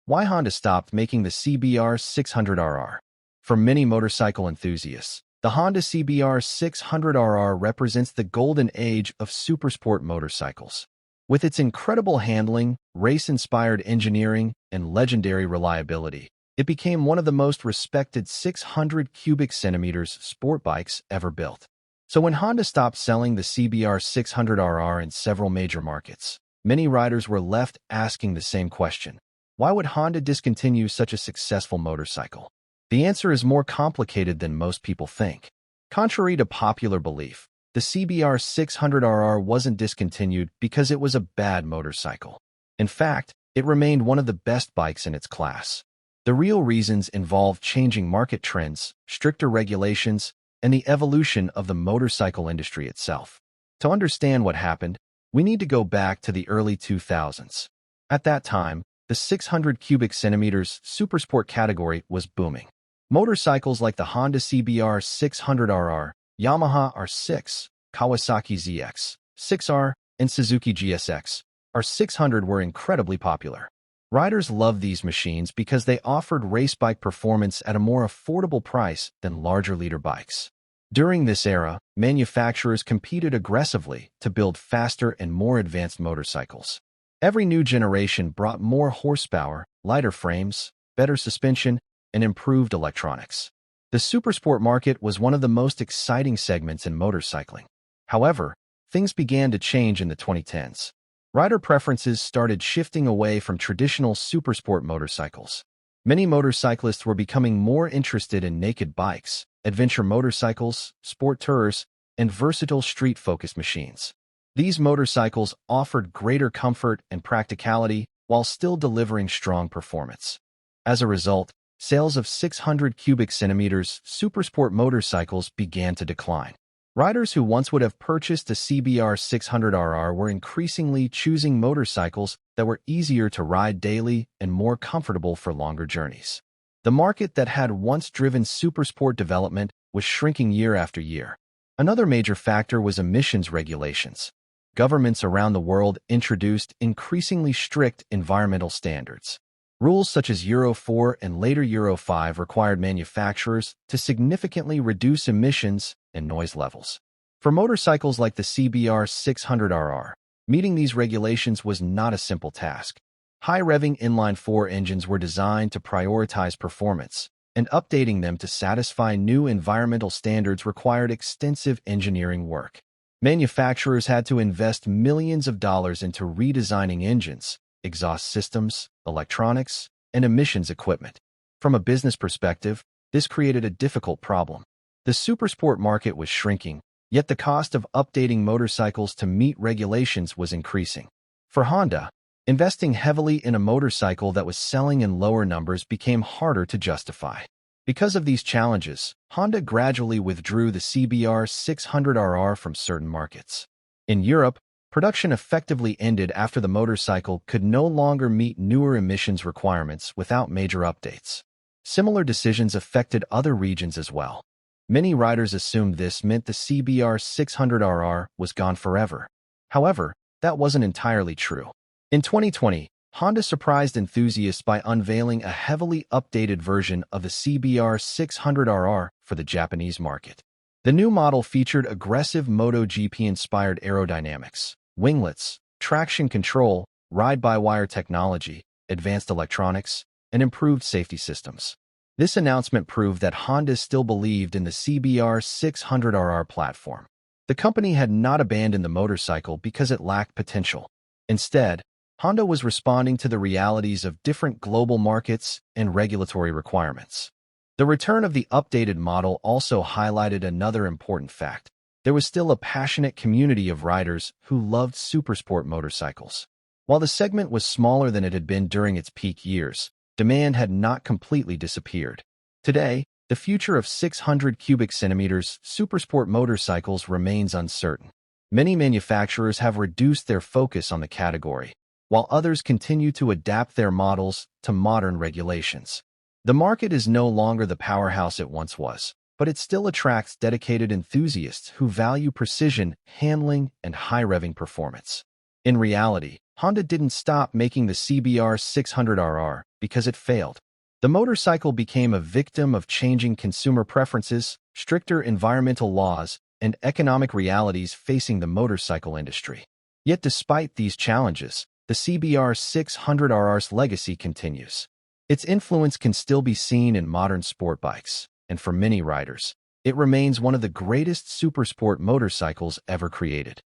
Why Honda stopped making the CBR600RR. For many motorcycle enthusiasts, the Honda CBR600RR represents the golden age of supersport motorcycles. With its incredible handling, race-inspired engineering, and legendary reliability, it became one of the most respected 600 cubic centimeters sport bikes ever built. So when Honda stopped selling the CBR600RR in several major markets, many riders were left asking the same question. Why would Honda discontinue such a successful motorcycle? The answer is more complicated than most people think. Contrary to popular belief, the CBR600RR wasn't discontinued because it was a bad motorcycle. In fact, it remained one of the best bikes in its class. The real reasons involve changing market trends, stricter regulations, and the evolution of the motorcycle industry itself. To understand what happened, we need to go back to the early 2000s. At that time, the 600 cubic centimeters supersport category was booming. Motorcycles like the Honda CBR600RR, Yamaha R6, Kawasaki ZX6R, and Suzuki GSX R600 were incredibly popular. Riders loved these machines because they offered race bike performance at a more affordable price than larger liter bikes. During this era, manufacturers competed aggressively to build faster and more advanced motorcycles. Every new generation brought more horsepower, lighter frames, better suspension, and improved electronics. The supersport market was one of the most exciting segments in motorcycling. However, things began to change in the 2010s. Rider preferences started shifting away from traditional supersport motorcycles. Many motorcyclists were becoming more interested in naked bikes, adventure motorcycles, sport tours, and versatile street-focused machines. These motorcycles offered greater comfort and practicality while still delivering strong performance. As a result, sales of 600 cubic centimeters supersport motorcycles began to decline. Riders who once would have purchased a CBR600RR were increasingly choosing motorcycles that were easier to ride daily and more comfortable for longer journeys. The market that had once driven supersport development was shrinking year after year. Another major factor was emissions regulations. Governments around the world introduced increasingly strict environmental standards. Rules such as Euro 4 and later Euro 5 required manufacturers to significantly reduce emissions and noise levels. For motorcycles like the CBR600RR, meeting these regulations was not a simple task. High-revving inline-4 engines were designed to prioritize performance, and updating them to satisfy new environmental standards required extensive engineering work. Manufacturers had to invest millions of dollars into redesigning engines, exhaust systems, electronics, and emissions equipment. From a business perspective, this created a difficult problem. The supersport market was shrinking, yet the cost of updating motorcycles to meet regulations was increasing. For Honda, investing heavily in a motorcycle that was selling in lower numbers became harder to justify. Because of these challenges, Honda gradually withdrew the CBR600RR from certain markets. In Europe, production effectively ended after the motorcycle could no longer meet newer emissions requirements without major updates. Similar decisions affected other regions as well. Many riders assumed this meant the CBR600RR was gone forever. However, that wasn't entirely true. In 2020, Honda surprised enthusiasts by unveiling a heavily updated version of the CBR600RR for the Japanese market. The new model featured aggressive MotoGP-inspired aerodynamics, winglets, traction control, ride-by-wire technology, advanced electronics, and improved safety systems. This announcement proved that Honda still believed in the CBR600RR platform. The company had not abandoned the motorcycle because it lacked potential. Instead, Honda was responding to the realities of different global markets and regulatory requirements. The return of the updated model also highlighted another important fact. There was still a passionate community of riders who loved supersport motorcycles. While the segment was smaller than it had been during its peak years, demand had not completely disappeared. Today, the future of 600 cubic centimeters supersport motorcycles remains uncertain. Many manufacturers have reduced their focus on the category, while others continue to adapt their models to modern regulations. The market is no longer the powerhouse it once was, but it still attracts dedicated enthusiasts who value precision, handling, and high-revving performance. In reality, Honda didn't stop making the CBR600RR because it failed. The motorcycle became a victim of changing consumer preferences, stricter environmental laws, and economic realities facing the motorcycle industry. Yet despite these challenges, the CBR600RR's legacy continues. Its influence can still be seen in modern sport bikes, and for many riders, it remains one of the greatest supersport motorcycles ever created.